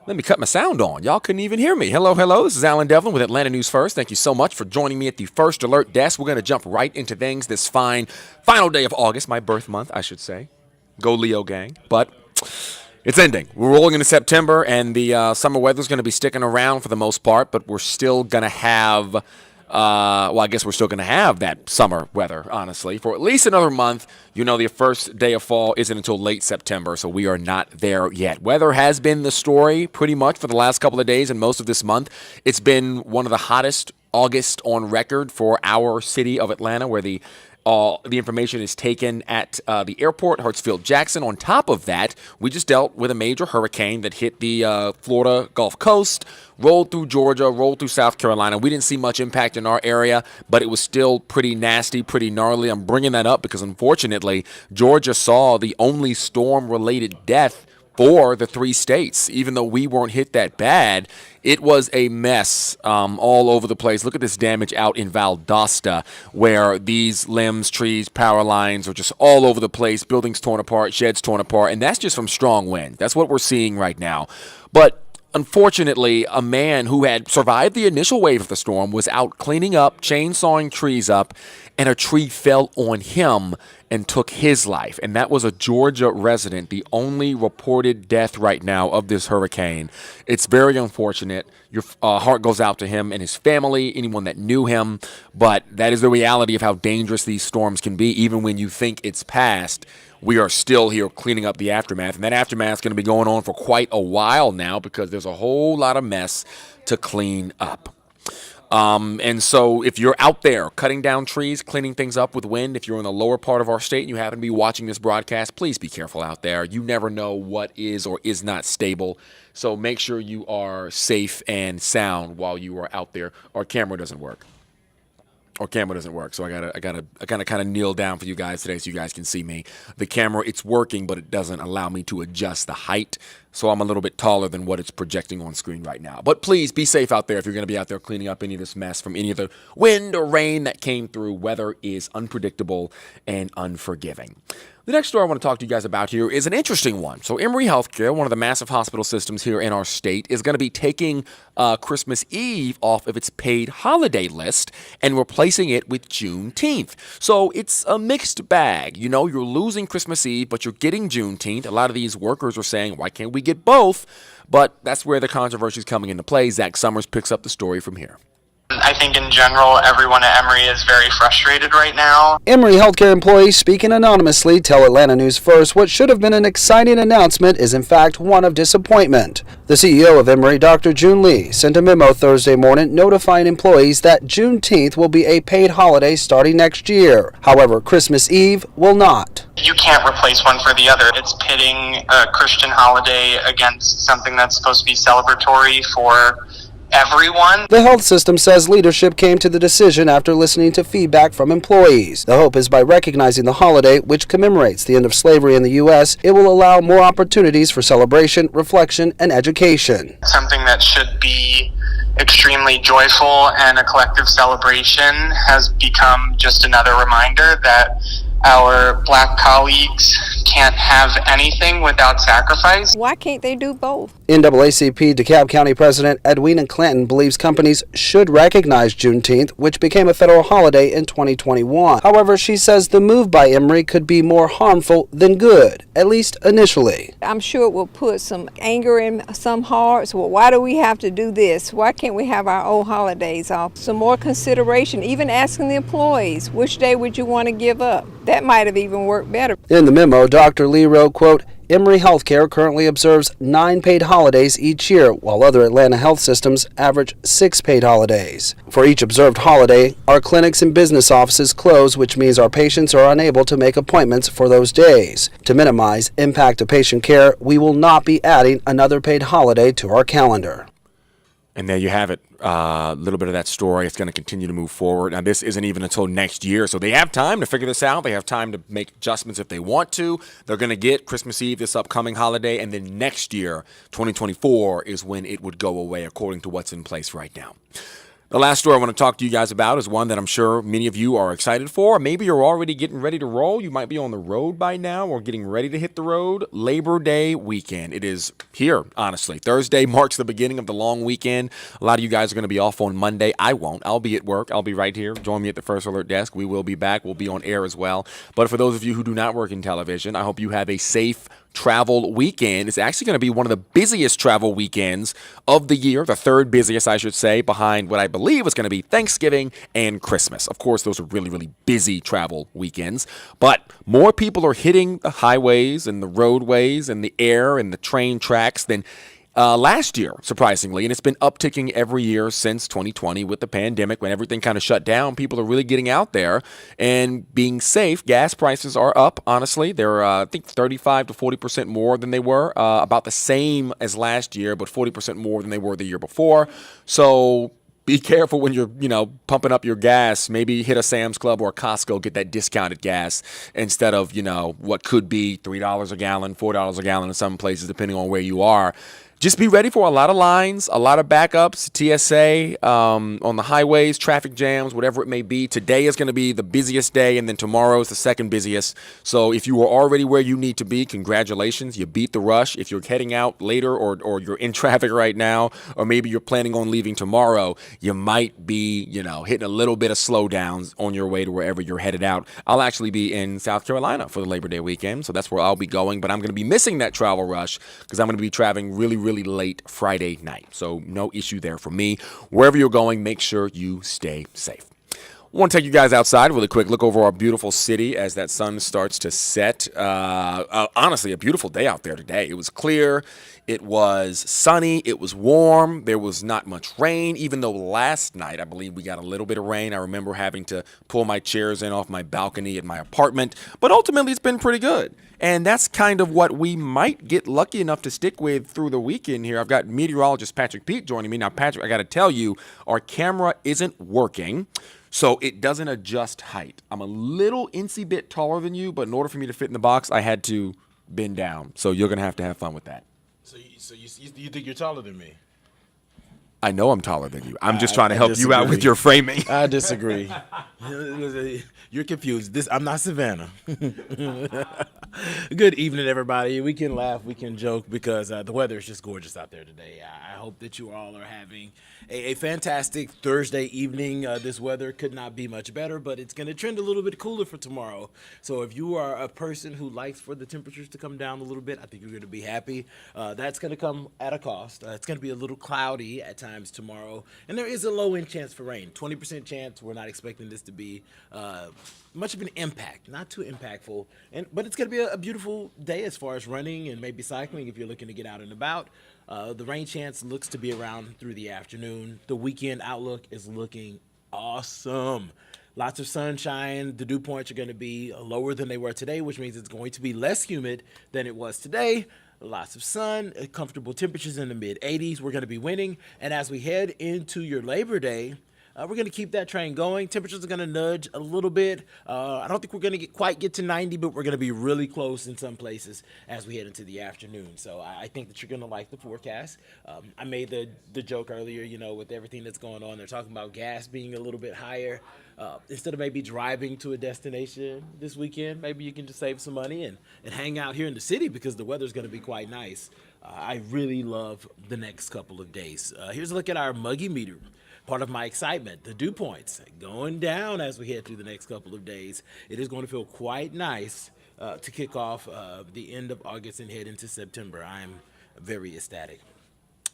Let me cut my sound on. Y'all couldn't even hear me. Hello, hello. This is Allen Devlin with Atlanta News First. Thank you so much for joining me at the First Alert Desk. We're going to jump right into things this final day of August, my birth month, I should say. Go Leo gang. But it's ending. We're rolling into September, and the summer weather's going to be sticking around for the most part, but we're still going to have... I guess we're still going to have that summer weather, honestly, for at least another month. You know, the first day of fall isn't until late September, so we are not there yet. Weather has been the story pretty much for the last couple of days and most of this month. It's been one of the hottest August on record for our city of Atlanta, where the information is taken at the airport, Hartsfield-Jackson. On top of that, we just dealt with a major hurricane that hit the Florida Gulf Coast, rolled through Georgia, rolled through South Carolina. We didn't see much impact in our area, but it was still pretty nasty, pretty gnarly. I'm bringing that up because, unfortunately, Georgia saw the only storm-related death for the three states. Even though we weren't hit that bad, it was a mess all over the place. Look at this damage out in Valdosta, where these limbs, trees, power lines are just all over the place, buildings torn apart, sheds torn apart, and that's just from strong wind. That's what we're seeing right now. But unfortunately, a man who had survived the initial wave of the storm was out cleaning up, chainsawing trees up, and a tree fell on him and took his life. And that was a Georgia resident, the only reported death right now of this hurricane. It's very unfortunate. Your heart goes out to him and his family, anyone that knew him. But that is the reality of how dangerous these storms can be. Even when you think it's past, we are still here cleaning up the aftermath. And that aftermath is going to be going on for quite a while now because there's a whole lot of mess to clean up. And so if you're out there cutting down trees, cleaning things up with wind, if you're in the lower part of our state and you happen to be watching this broadcast, please be careful out there. You never know what is or is not stable. So make sure you are safe and sound while you are out there. Our camera doesn't work. So I gotta kind of kneel down for you guys today so you guys can see me. The camera, it's working, but it doesn't allow me to adjust the height. So I'm a little bit taller than what it's projecting on screen right now. But please be safe out there if you're going to be out there cleaning up any of this mess from any of the wind or rain that came through. Weather is unpredictable and unforgiving. The next story I want to talk to you guys about here is an interesting one. So Emory Healthcare, one of the massive hospital systems here in our state, is going to be taking Christmas Eve off of its paid holiday list and replacing it with Juneteenth. So it's a mixed bag. You know, you're losing Christmas Eve, but you're getting Juneteenth. A lot of these workers are saying, why can't we get both? But that's where the controversy is coming into play. Zach Summers picks up the story from here. I think in general, everyone at Emory is very frustrated right now. Emory Healthcare employees speaking anonymously tell Atlanta News First what should have been an exciting announcement is in fact one of disappointment. The CEO of Emory, Dr. June Lee, sent a memo Thursday morning notifying employees that Juneteenth will be a paid holiday starting next year. However, Christmas Eve will not. You can't replace one for the other. It's pitting a Christian holiday against something that's supposed to be celebratory for everyone. The health system says leadership came to the decision after listening to feedback from employees. The hope is by recognizing the holiday, which commemorates the end of slavery in the U.S., it will allow more opportunities for celebration, reflection, and education. Something that should be extremely joyful and a collective celebration has become just another reminder that our Black colleagues can't have anything without sacrifice. Why can't they do both? NAACP DeKalb County President Edwina Clanton believes companies should recognize Juneteenth, which became a federal holiday in 2021. However, she says the move by Emory could be more harmful than good, at least initially. I'm sure it will put some anger in some hearts. Well, why do we have to do this? Why can't we have our old holidays off? Some more consideration, even asking the employees, which day would you want to give up? That might have even worked better. In the memo, Dr. Lee wrote, quote, Emory Healthcare currently observes 9 paid holidays each year, while other Atlanta health systems average 6 paid holidays. For each observed holiday, our clinics and business offices close, which means our patients are unable to make appointments for those days. To minimize impact to patient care, we will not be adding another paid holiday to our calendar. And there you have it. A little bit of that story. It's going to continue to move forward. Now, this isn't even until next year, so they have time to figure this out. They have time to make adjustments if they want to. They're going to get Christmas Eve, this upcoming holiday, and then next year, 2024, is when it would go away, according to what's in place right now. The last story I want to talk to you guys about is one that I'm sure many of you are excited for. Maybe you're already getting ready to roll. You might be on the road by now or getting ready to hit the road. Labor Day weekend. It is here, honestly. Thursday marks the beginning of the long weekend. A lot of you guys are going to be off on Monday. I won't. I'll be at work. I'll be right here. Join me at the First Alert desk. We will be back. We'll be on air as well. But for those of you who do not work in television, I hope you have a safe travel weekend. It's actually going to be one of the busiest travel weekends of the year, the third busiest, I should say, behind what I believe is going to be Thanksgiving and Christmas. Of course, those are really, really busy travel weekends, but more people are hitting the highways and the roadways and the air and the train tracks than last year, surprisingly, and it's been upticking every year since 2020 with the pandemic. When everything kind of shut down, people are really getting out there and being safe. Gas prices are up, honestly. They're, I think, 35 to 40% more than they were, about the same as last year, but 40% more than they were the year before. So be careful when you're, pumping up your gas. Maybe hit a Sam's Club or a Costco, get that discounted gas instead of, what could be $3 a gallon, $4 a gallon in some places, depending on where you are. Just be ready for a lot of lines, a lot of backups, TSA on the highways, traffic jams, whatever it may be. Today is going to be the busiest day, and then tomorrow is the second busiest. So if you are already where you need to be, congratulations. You beat the rush. If you're heading out later or you're in traffic right now, or maybe you're planning on leaving tomorrow, you might be, hitting a little bit of slowdowns on your way to wherever you're headed out. I'll actually be in South Carolina for the Labor Day weekend, so that's where I'll be going. But I'm going to be missing that travel rush because I'm going to be traveling really late Friday night. So no issue there for me. Wherever you're going, make sure you stay safe. I want to take you guys outside really quick, look over our beautiful city as that sun starts to set. Honestly, a beautiful day out there today. It was clear. It was sunny. It was warm. There was not much rain, even though last night I believe we got a little bit of rain. I remember having to pull my chairs in off my balcony at my apartment, but ultimately it's been pretty good. And that's kind of what we might get lucky enough to stick with through the weekend here. I've got meteorologist Patrick Pete joining me. Now, Patrick, I got to tell you, our camera isn't working, so it doesn't adjust height. I'm a little incy bit taller than you, but in order for me to fit in the box, I had to bend down. So you're going to have fun with that. So you think you're taller than me? I know I'm taller than you. I'm just trying to help you out with your framing. I disagree. You're confused. I'm not Savannah. Good evening, everybody. We can laugh, we can joke because the weather is just gorgeous out there today. I hope that you all are having a fantastic Thursday evening. This weather could not be much better, but it's going to trend a little bit cooler for tomorrow. So if you are a person who likes for the temperatures to come down a little bit, I think you're going to be happy. That's going to come at a cost. It's going to be a little cloudy at times tomorrow, and there is a low-end chance for rain. 20% chance. We're not expecting this to be much of an impact, not too impactful, but it's going to be a beautiful day as far as running and maybe cycling if you're looking to get out and about. The rain chance looks to be around through the afternoon. The weekend outlook is looking awesome. Lots of sunshine. The dew points are going to be lower than they were today, which means it's going to be less humid than it was today. Lots of sun, comfortable temperatures in the mid-80s. We're going to be winning. And as we head into your Labor Day, we're going to keep that train going. Temperatures are going to nudge a little bit. I don't think we're going to quite get to 90, but we're going to be really close in some places as we head into the afternoon. So I think that you're going to like the forecast. I made the joke earlier, with everything that's going on. They're talking about gas being a little bit higher. Instead of maybe driving to a destination this weekend, maybe you can just save some money and hang out here in the city because the weather's going to be quite nice. I really love the next couple of days. Here's a look at our muggy meter. Part of my excitement, the dew points going down as we head through the next couple of days. It is going to feel quite nice to kick off the end of August and head into September. I'm very ecstatic.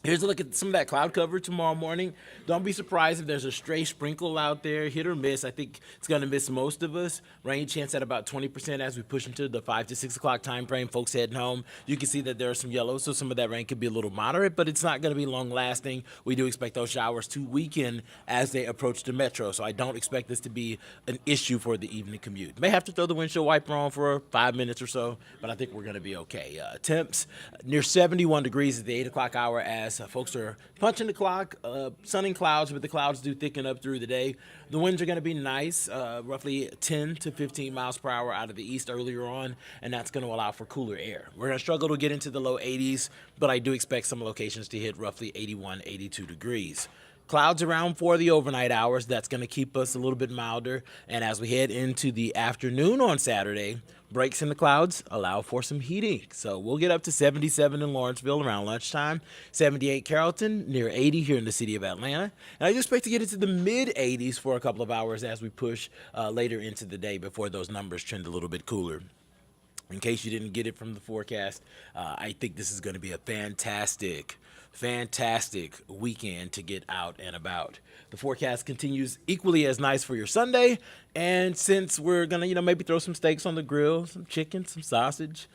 Here's a look at some of that cloud cover tomorrow morning. Don't be surprised if there's a stray sprinkle out there, hit or miss. I think it's going to miss most of us. Rain chance at about 20% as we push into the 5 to 6 o'clock time frame. Folks heading home. You can see that there are some yellows, so some of that rain could be a little moderate, but it's not going to be long lasting. We do expect those showers to weaken as they approach the metro, so I don't expect this to be an issue for the evening commute. May have to throw the windshield wiper on for 5 minutes or so, but I think we're going to be okay. Temps near 71 degrees at the 8 o'clock hour as folks are punching the clock. Sun and clouds, but the clouds do thicken up through the day. The winds are going to be nice, roughly 10 to 15 miles per hour out of the east earlier on, and that's going to allow for cooler air. We're going to struggle to get into the low 80s, but I do expect some locations to hit roughly 81, 82 degrees. Clouds around for the overnight hours. That's going to keep us a little bit milder. And as we head into the afternoon on Saturday, breaks in the clouds allow for some heating. So we'll get up to 77 in Lawrenceville around lunchtime, 78 Carrollton, near 80 here in the city of Atlanta. And I just expect to get into the mid 80s for a couple of hours as we push later into the day before those numbers trend a little bit cooler. In case you didn't get it from the forecast, I think this is going to be a fantastic weekend to get out and about. The forecast continues equally as nice for your Sunday, and since we're gonna, maybe throw some steaks on the grill, some chicken, some sausage,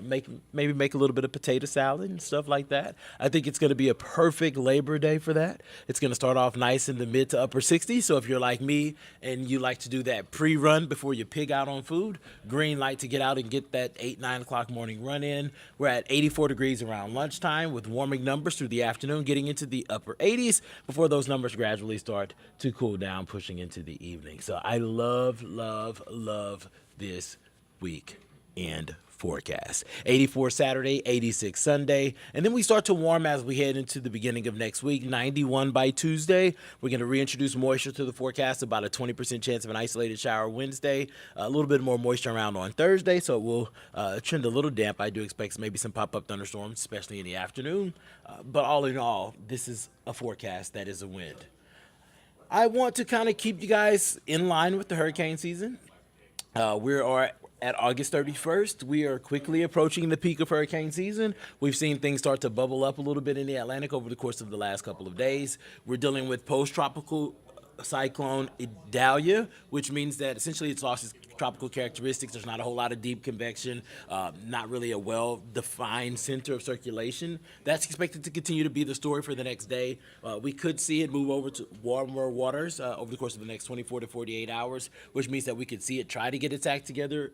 maybe make a little bit of potato salad and stuff like that. I think it's gonna be a perfect Labor Day for that. It's gonna start off nice in the mid to upper 60s. So if you're like me and you like to do that pre-run before you pig out on food, green light to get out and get that 8-9 o'clock morning run in. We're at 84 degrees around lunchtime with warming numbers through the afternoon, getting into the upper 80s before those numbers gradually start to cool down, pushing into the evening. So I love this weekend forecast. 84 Saturday, 86 Sunday, and then we start to warm as we head into the beginning of next week. 91 by Tuesday. We're going to reintroduce moisture to the forecast, about a 20% chance of an isolated shower Wednesday, a little bit more moisture around on Thursday, so it will trend a little damp. I do expect maybe some pop-up thunderstorms, especially in the afternoon, but all in all, this is a forecast that is a wind. I want to kind of keep you guys in line with the hurricane season. We are at August 31st. We are quickly approaching the peak of hurricane season. We've seen things start to bubble up a little bit in the Atlantic over the course of the last couple of days. We're dealing with post-tropical cyclone Idalia, which means that essentially it's lost its tropical characteristics. There's not a whole lot of deep convection, not really a well-defined center of circulation. That's expected to continue to be the story for the next day. We could see it move over to warmer waters over the course of the next 24 to 48 hours, which means that we could see it try to get its act together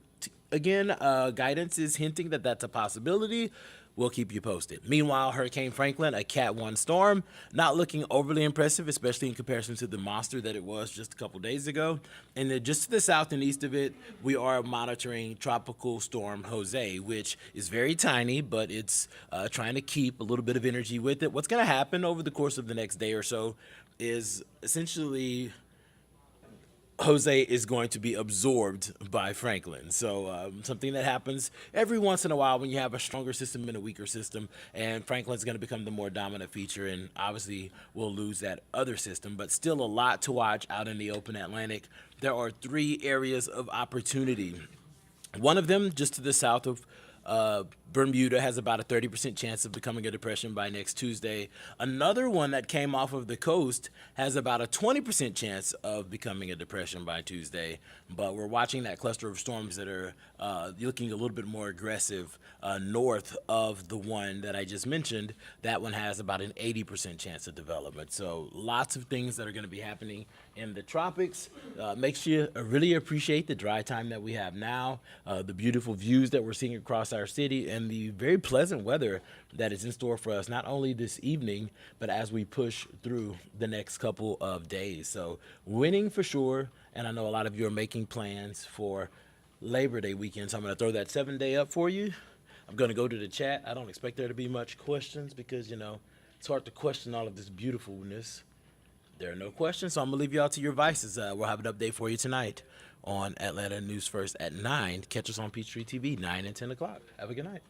again. Guidance is hinting that that's a possibility. We'll keep you posted. Meanwhile, Hurricane Franklin, a Cat 1 storm, not looking overly impressive, especially in comparison to the monster that it was just a couple days ago. And then just to the south and east of it, we are monitoring Tropical Storm Jose, which is very tiny, but it's trying to keep a little bit of energy with it. What's going to happen over the course of the next day or so is essentially Jose is going to be absorbed by Franklin. So something that happens every once in a while when you have a stronger system and a weaker system, and Franklin's going to become the more dominant feature, and obviously we'll lose that other system, but still a lot to watch out in the open Atlantic. There are 3 areas of opportunity. One of them just to the south of Bermuda has about a 30% chance of becoming a depression by next Tuesday. Another one that came off of the coast has about a 20% chance of becoming a depression by Tuesday. But we're watching that cluster of storms that are looking a little bit more aggressive north of the one that I just mentioned. That one has about an 80% chance of development. So lots of things that are going to be happening in the tropics. Makes you really appreciate the dry time that we have now, the beautiful views that we're seeing across our city, and the very pleasant weather that is in store for us, not only this evening, but as we push through the next couple of days. So winning for sure, and I know a lot of you are making plans for Labor Day weekend, so I'm going to throw that 7-day up for you. I'm going to go to the chat. I don't expect there to be much questions because, it's hard to question all of this beautifulness. There are no questions, so I'm going to leave you all to your vices. We'll have an update for you tonight on Atlanta News First at 9. Catch us on Peachtree TV, 9 and 10 o'clock. Have a good night.